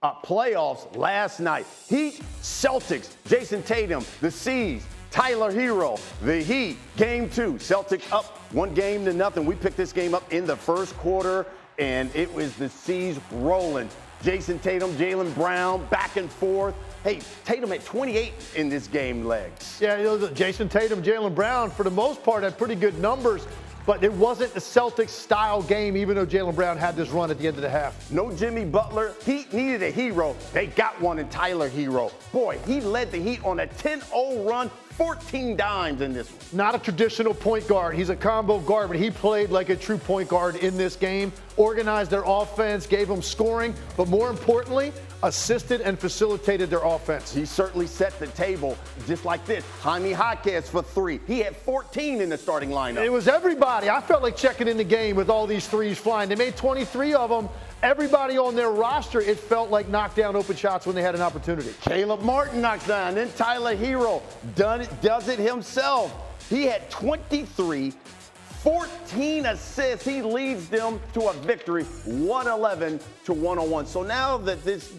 Playoffs last night. Heat, Celtics, Jason Tatum, the C's, Tyler Hero, the Heat. Game 2, Celtics up 1-0. We picked this game up in the first quarter, and it was the C's rolling. Jason Tatum, Jaylen Brown, back and forth. Hey, Tatum had 28 in this game, Legs. Yeah, Jason Tatum, Jaylen Brown, for the most part, had pretty good numbers. But it wasn't a Celtics-style game, even though Jaylen Brown had this run at the end of the half. No Jimmy Butler. Heat needed a hero. They got one in Tyler Hero. Boy, he led the Heat on a 10-0 run, 14 dimes in this one. Not a traditional point guard. He's a combo guard, but he played like a true point guard in this game, organized their offense, gave them scoring, but more importantly, assisted and facilitated their offense. He certainly set the table just like this. Jaime Jaquez for 3. He had 14 in the starting lineup. It was everybody. I felt like checking in the game with all these threes flying. They made 23 of them. Everybody on their roster, it felt like knocked down open shots when they had an opportunity. Caleb Martin knocks down. Then Tyler Hero does it himself. He had 23, 14 assists. He leads them to a victory, 111-101. So now that this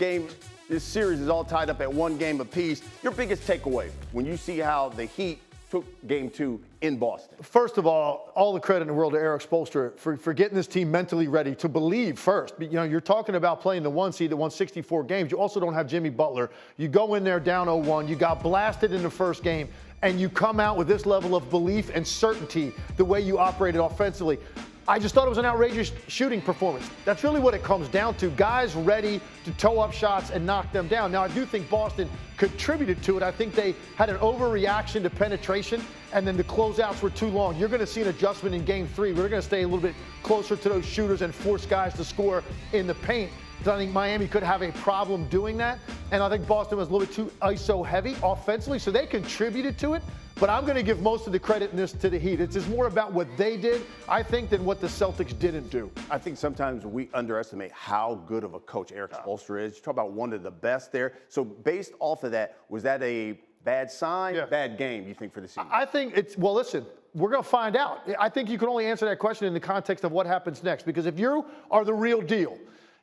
series is all tied up at 1 game apiece, your biggest takeaway when you see how the Heat took game 2 in Boston? First of all the credit in the world to Erik Spoelstra for getting this team mentally ready to believe first. You know, you're talking about playing the 1 seed that won 64 games. You also don't have Jimmy Butler. You go in there down 0-1. You got blasted in the first game, and you come out with this level of belief and certainty the way you operated offensively. I just thought it was an outrageous shooting performance. That's really what it comes down to. Guys ready to toe up shots and knock them down. Now, I do think Boston contributed to it. I think they had an overreaction to penetration, and then the closeouts were too long. You're going to see an adjustment in game 3. We're going to stay a little bit closer to those shooters and force guys to score in the paint. So I think Miami could have a problem doing that. And I think Boston was a little bit too ISO heavy offensively, so they contributed to it. But I'm going to give most of the credit in this to the Heat. It's just more about what they did, I think, than what the Celtics didn't do. I think sometimes we underestimate how good of a coach Erik Spoelstra is. You talk about one of the best there. So based off of that, was that a bad sign, bad game, you think, for the season? I think it's, well, listen, we're going to find out. I think you can only answer that question in the context of what happens next. Because if you are the real deal,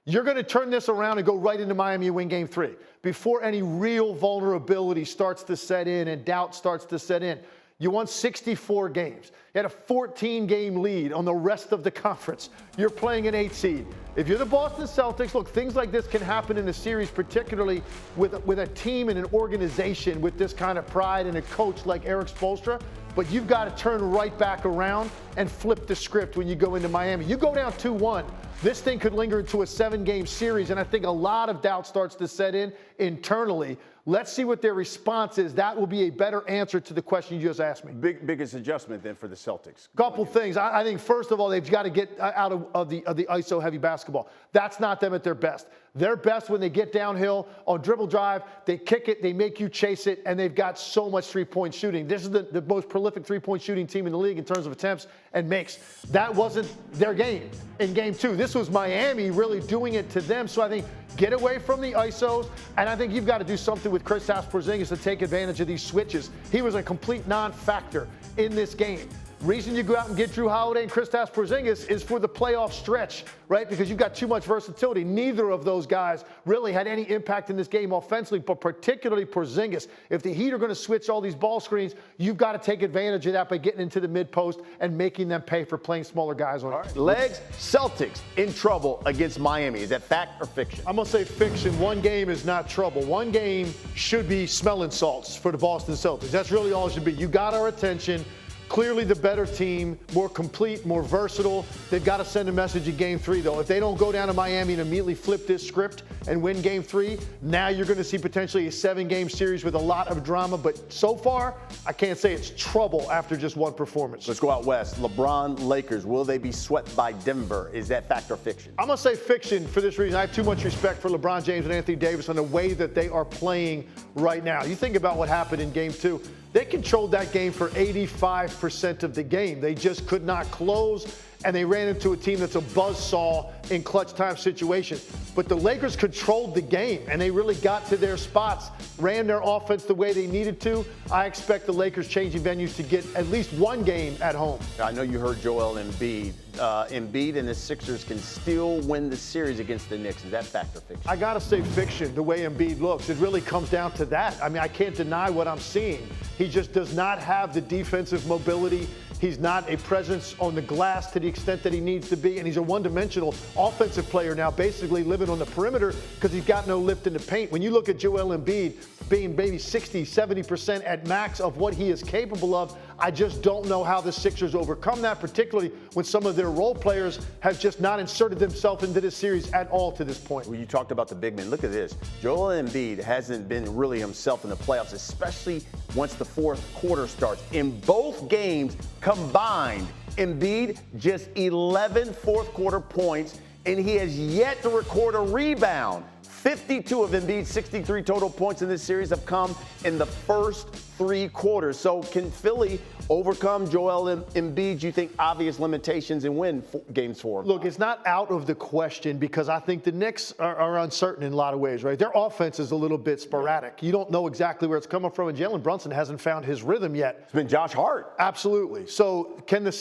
you're going to turn this around and go right into Miami and win game 3 before any real vulnerability starts to set in and doubt starts to set in. You won 64 games. You had a 14-game lead on the rest of the conference. You're playing an 8 seed. If you're the Boston Celtics, look, things like this can happen in the series, particularly with a team and an organization with this kind of pride and a coach like Erik Spoelstra. But you've got to turn right back around and flip the script when you go into Miami. You go down 2-1. This thing could linger into a 7-game series, and I think a lot of doubt starts to set in internally. Let's see what their response is. That will be a better answer to the question you just asked me. Biggest adjustment then for the Celtics. Couple things. I think, first of all, they've got to get out of the ISO-heavy basketball. That's not them at their best. They're best when they get downhill on dribble drive, they kick it, they make you chase it, and they've got so much three-point shooting. This is the most prolific three-point shooting team in the league in terms of attempts and makes. That wasn't their game in game 2. This was Miami really doing it to them. So I think get away from the ISOs, and I think you've got to do something with Kristaps Porzingis to take advantage of these switches. He was a complete non-factor in this game. Reason you go out and get Drew Holiday and Kristaps Porzingis is for the playoff stretch, right? Because you've got too much versatility. Neither of those guys really had any impact in this game offensively, but particularly Porzingis. If the Heat are going to switch all these ball screens, you've got to take advantage of that by getting into the mid-post and making them pay for playing smaller guys on it. Legs, Celtics in trouble against Miami. Is that fact or fiction? I'm going to say fiction. 1 game is not trouble. 1 game should be smelling salts for the Boston Celtics. That's really all it should be. You got our attention. Clearly the better team, more complete, more versatile. They've got to send a message in game 3, though. If they don't go down to Miami and immediately flip this script and win game 3, now you're going to see potentially a 7-game series with a lot of drama. But so far, I can't say it's trouble after just 1 performance. Let's go out west. LeBron, Lakers, will they be swept by Denver? Is that fact or fiction? I'm going to say fiction for this reason. I have too much respect for LeBron James and Anthony Davis on the way that they are playing right now. You think about what happened in game 2. They controlled that game for 85% of the game. They just could not close and they ran into a team that's a buzzsaw in clutch time situations. But the Lakers controlled the game, and they really got to their spots, ran their offense the way they needed to. I expect the Lakers changing venues to get at least one game at home. I know you heard Joel Embiid. Embiid and the Sixers can still win the series against the Knicks. Is that fact or fiction? I got to say fiction, the way Embiid looks. It really comes down to that. I mean, I can't deny what I'm seeing. He just does not have the defensive mobility. He's not a presence on the glass to the extent that he needs to be, and he's a one-dimensional offensive player now, basically living on the perimeter because he's got no lift in the paint. When you look at Joel Embiid being maybe 60, 70% at max of what he is capable of, I just don't know how the Sixers overcome that, particularly when some of their role players have just not inserted themselves into this series at all to this point. Well, you talked about the big men. Look at this. Joel Embiid hasn't been really himself in the playoffs, especially once the fourth quarter starts. In both games combined, Embiid just 11 fourth quarter points, and he has yet to record a rebound. 52 of Embiid's 63 total points in this series have come in the first three quarters. So can Philly overcome Joel Embiid, you think, obvious limitations and win games 4? Look, it's not out of the question because I think the Knicks are uncertain in a lot of ways, right? Their offense is a little bit sporadic. You don't know exactly where it's coming from, and Jalen Brunson hasn't found his rhythm yet. It's been Josh Hart. Absolutely. So can the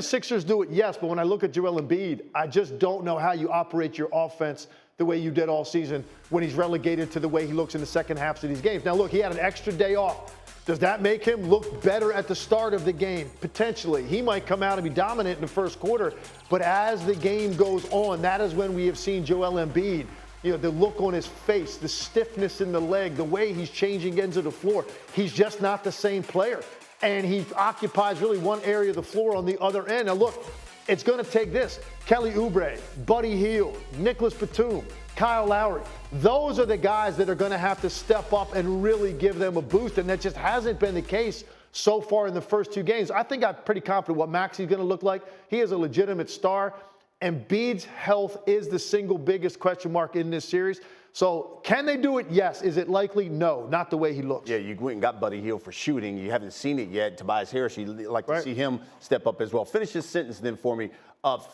Sixers do it? Yes, but when I look at Joel Embiid, I just don't know how you operate your offense the way you did all season when he's relegated to the way he looks in the second halves of these games. Now, look, he had an extra day off. Does that make him look better at the start of the game? Potentially. He might come out and be dominant in the first quarter, but as the game goes on, that is when we have seen Joel Embiid, the look on his face, the stiffness in the leg, the way he's changing ends of the floor. He's just not the same player. And he occupies really one area of the floor on the other end. Now, look, it's going to take this. Kelly Oubre, Buddy Hield, Nicholas Batum, Kyle Lowry. Those are the guys that are going to have to step up and really give them a boost, and that just hasn't been the case so far in the first two games. I think I'm pretty confident what Maxi's going to look like. He is a legitimate star. Embiid's health is the single biggest question mark in this series. So can they do it? Yes. Is it likely? No, not the way he looks. Yeah, you went and got Buddy Hield for shooting. You haven't seen it yet. Tobias Harris, you'd like to see him step up as well. Finish this sentence then for me.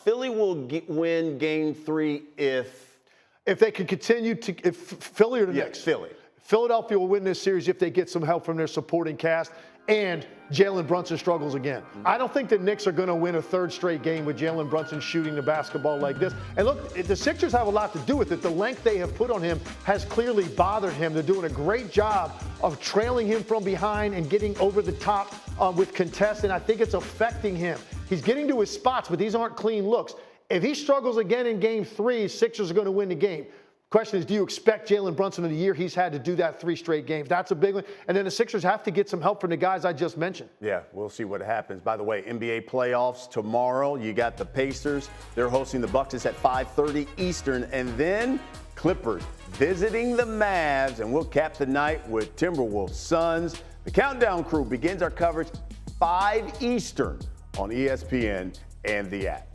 Philly will win game 3 if they can continue to – if Philly or the Knicks? Philly. Philadelphia will win this series if they get some help from their supporting cast and Jalen Brunson struggles again. I don't think the Knicks are going to win a third straight game with Jalen Brunson shooting the basketball like this. And look, the Sixers have a lot to do with it. The length they have put on him has clearly bothered him. They're doing a great job of trailing him from behind and getting over the top with contests, and I think it's affecting him. He's getting to his spots, but these aren't clean looks. If he struggles again in game 3, Sixers are going to win the game. Question is, do you expect Jalen Brunson in the year he's had to do that 3 straight games? That's a big one. And then the Sixers have to get some help from the guys I just mentioned. Yeah, we'll see what happens. By the way, NBA playoffs tomorrow. You got the Pacers. They're hosting the Bucks. It's at 5:30 Eastern. And then Clippers visiting the Mavs. And we'll cap the night with Timberwolves Suns. The Countdown Crew begins our coverage 5 Eastern on ESPN and the app.